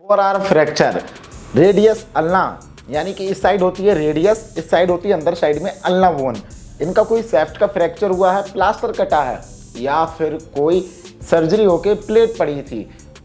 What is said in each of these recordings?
Four arm fracture, radius ulna, यानी कि इस साइड होती है रेडियस, इस साइड होती है अंदर साइड में अल्ना बोन। इनका कोई सेफ्ट का फ्रैक्चर हुआ है, प्लास्टर कटा है या फिर कोई सर्जरी होके प्लेट पड़ी थी,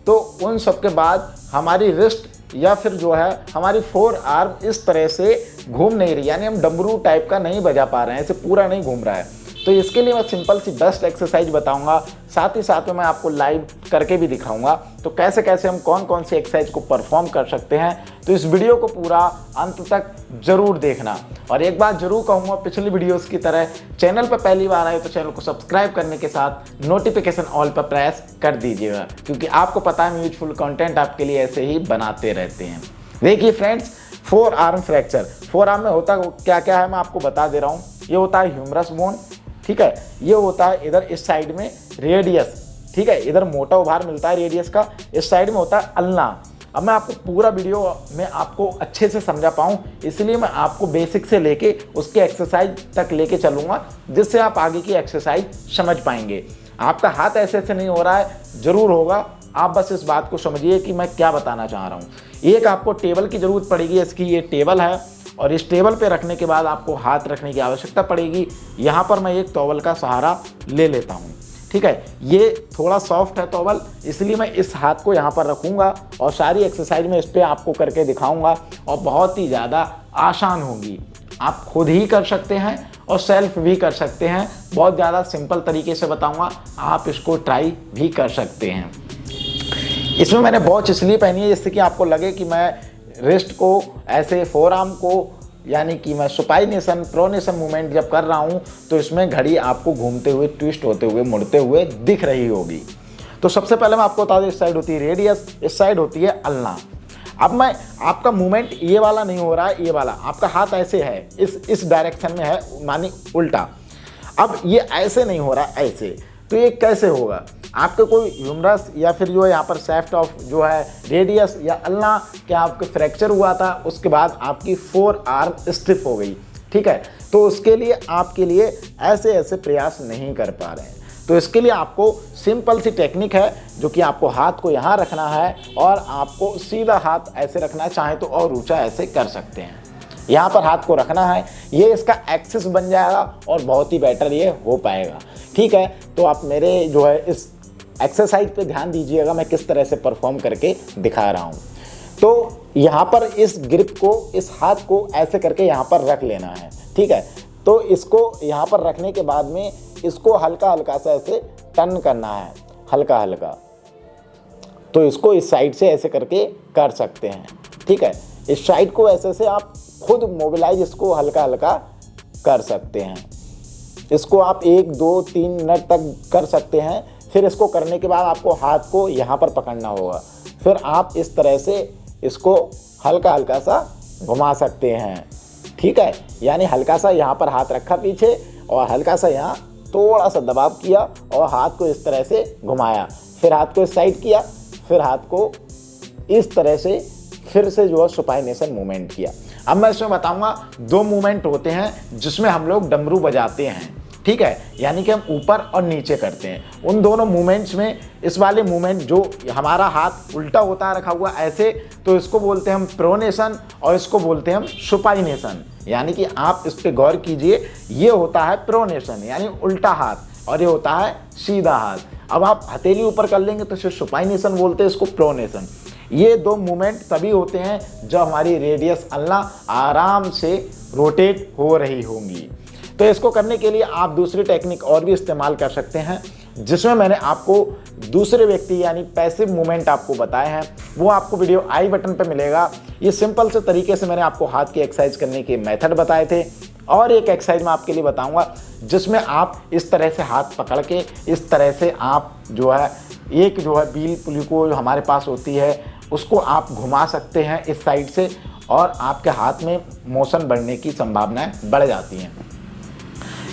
तो उन सब के बाद हमारी रिस्ट या फिर जो है हमारी फोर आर्म इस तरह से घूम नहीं रही, यानी हम डमरू टाइप का नहीं बजा पा रहे हैं, ऐसे पूरा नहीं घूम रहा है। तो इसके लिए मैं सिंपल सी बेस्ट एक्सरसाइज बताऊंगा, साथ ही साथ में मैं आपको लाइव करके भी दिखाऊंगा तो कैसे कैसे हम कौन कौन सी एक्सरसाइज को परफॉर्म कर सकते हैं। तो इस वीडियो को पूरा अंत तक जरूर देखना। और एक बात जरूर कहूँगा, पिछली वीडियोस की तरह चैनल पर पहली बार आए तो चैनल को सब्सक्राइब करने के साथ नोटिफिकेशन ऑल पर प्रेस कर दीजिएगा, क्योंकि आपको पता है यूजफुल कंटेंट आपके लिए ऐसे ही बनाते रहते हैं। देखिए friends, four arm fracture, four arm में होता क्या क्या है मैं आपको बता दे रहा हूँ। ये होता है ह्यूमरस बोन, ठीक है, ये होता है इधर इस साइड में रेडियस, ठीक है, इधर मोटा उभार मिलता है रेडियस का, इस साइड में होता है अल्ना। अब मैं आपको पूरा वीडियो में आपको अच्छे से समझा पाऊँ, इसलिए मैं आपको बेसिक से लेके उसके एक्सरसाइज तक लेके चलूँगा, जिससे आप आगे की एक्सरसाइज समझ पाएंगे। आपका हाथ ऐसे ऐसे नहीं हो रहा है, ज़रूर होगा, आप बस इस बात को समझिए कि मैं क्या बताना चाह रहा हूँ। एक आपको टेबल की ज़रूरत पड़ेगी, इसकी ये टेबल है, और इस टेबल पे रखने के बाद आपको हाथ रखने की आवश्यकता पड़ेगी। यहाँ पर मैं एक टॉवल का सहारा ले लेता हूँ, ठीक है। ये थोड़ा सॉफ्ट है टॉवल, इसलिए मैं इस हाथ को यहाँ पर रखूँगा और सारी एक्सरसाइज में इस पर आपको करके दिखाऊँगा, और बहुत ही ज़्यादा आसान होगी। आप खुद ही कर सकते हैं और सेल्फ भी कर सकते हैं, बहुत ज़्यादा सिंपल तरीके से बताऊँगा, आप इसको ट्राई भी कर सकते हैं। इसमें मैंने वॉच इसलिए पहनी है जिससे कि आपको लगे कि मैं रिस्ट को ऐसे फोर आर्म को, यानी कि मैं सुपाइनेशन प्रोनेशन मूवमेंट जब कर रहा हूँ तो इसमें घड़ी आपको घूमते हुए, ट्विस्ट होते हुए, मुड़ते हुए दिख रही होगी। तो सबसे पहले मैं आपको बता दूँ, इस साइड होती है रेडियस, इस साइड होती है अल्ना। अब मैं आपका मूवमेंट ये वाला नहीं हो रहा है, ये वाला आपका हाथ ऐसे है, इस डायरेक्शन में है, मानी उल्टा। अब ये ऐसे नहीं हो रहा, ऐसे, तो ये कैसे होगा? आपके कोई ह्यूमरस या फिर जो है यहाँ पर सेफ्ट ऑफ जो है रेडियस या अल्ना क्या आपके फ्रैक्चर हुआ था, उसके बाद आपकी फोर आर्म स्टिफ हो गई, ठीक है। तो उसके लिए आपके लिए ऐसे ऐसे प्रयास नहीं कर पा रहे हैं। तो इसके लिए आपको सिंपल सी टेक्निक है, जो कि आपको हाथ को यहाँ रखना है और आपको सीधा हाथ ऐसे रखना है, चाहे तो और ऊंचा ऐसे कर सकते हैं। यहाँ पर हाथ को रखना है, ये इसका एक्सिस बन जाएगा और बहुत ही बेटर ये हो पाएगा, ठीक है। तो आप मेरे जो है इस एक्सरसाइज पे ध्यान दीजिएगा, मैं किस तरह से परफॉर्म करके दिखा रहा हूँ। तो यहाँ पर इस ग्रिप को, इस हाथ को ऐसे करके यहाँ पर रख लेना है, ठीक है। तो इसको यहाँ पर रखने के बाद में इसको हल्का हल्का सा ऐसे टर्न करना है, हल्का हल्का। तो इसको इस साइड से ऐसे करके कर सकते हैं, ठीक है। इस साइड को ऐसे से आप खुद मोबिलाइज इसको हल्का हल्का कर सकते हैं। इसको आप 1 2 3 मिनट तक कर सकते हैं। फिर इसको करने के बाद आपको हाथ को यहाँ पर पकड़ना होगा, फिर आप इस तरह से इसको हल्का हल्का सा घुमा सकते हैं, ठीक है। यानी हल्का सा यहाँ पर हाथ रखा पीछे और हल्का सा यहाँ थोड़ा सा दबाव किया और हाथ को इस तरह से घुमाया, फिर हाथ को इस साइड किया, फिर हाथ को इस तरह से फिर से जो है सुपाइनेशन मूवमेंट किया। अब मैं इसमें बताऊंगा 2 मूवमेंट होते हैं जिसमें हम लोग डमरू बजाते हैं, ठीक है, यानी कि हम ऊपर और नीचे करते हैं। उन दोनों मूवमेंट्स में इस वाले मूवमेंट जो हमारा हाथ उल्टा होता है रखा हुआ ऐसे, तो इसको बोलते हैं हम प्रोनेशन और इसको बोलते हैं हम सुपाइनेशन। यानी कि आप इस पर गौर कीजिए, ये होता है प्रोनेशन यानी उल्टा हाथ, और ये होता है सीधा हाथ। अब आप हथेली ऊपर कर लेंगे तो इसे सुपाइनेशन बोलते हैं, इसको प्रोनेशन। ये 2 मूवमेंट तभी होते हैं जब हमारी रेडियस अल्ना आराम से रोटेट हो रही होंगी। तो इसको करने के लिए आप दूसरी टेक्निक और भी इस्तेमाल कर सकते हैं, जिसमें मैंने आपको दूसरे व्यक्ति यानी पैसिव मूवमेंट आपको बताए हैं, वो आपको वीडियो आई बटन पर मिलेगा। ये सिंपल से तरीके से मैंने आपको हाथ की एक्सरसाइज करने के मेथड बताए थे। और एक एक्सरसाइज मैं आपके लिए बताऊंगा जिसमें आप इस तरह से हाथ पकड़ के इस तरह से आप जो है एक जो है व्हील पुली को जो हमारे पास होती है उसको आप घुमा सकते हैं इस साइड से, और आपके हाथ में मोशन बढ़ने की संभावनाएं बढ़ जाती हैं।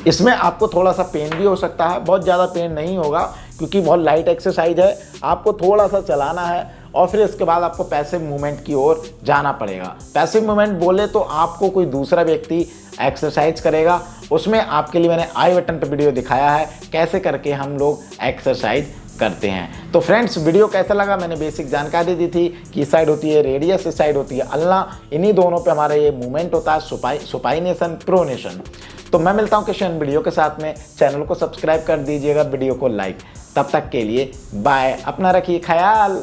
इसमें आपको थोड़ा सा पेन भी हो सकता है, बहुत ज़्यादा पेन नहीं होगा क्योंकि बहुत लाइट एक्सरसाइज है। आपको थोड़ा सा चलाना है और फिर इसके बाद आपको पैसिव मूवमेंट की ओर जाना पड़ेगा। पैसिव मूवमेंट बोले तो आपको कोई दूसरा व्यक्ति एक्सरसाइज करेगा, उसमें आपके लिए मैंने आई बटन पर वीडियो दिखाया है कैसे करके हम लोग एक्सरसाइज करते हैं। तो फ्रेंड्स वीडियो कैसा लगा, मैंने बेसिक जानकारी दी थी कि इस साइड होती है रेडियस, इस साइड होती है अल्लाह, इन्हीं दोनों पे हमारा ये मूवमेंट होता है सुपाइनेशन प्रोनेशन। तो मैं मिलता हूँ किसी अन्य वीडियो के साथ में, चैनल को सब्सक्राइब कर दीजिएगा, वीडियो को लाइक। तब तक के लिए बाय, अपना रखिए ख्याल।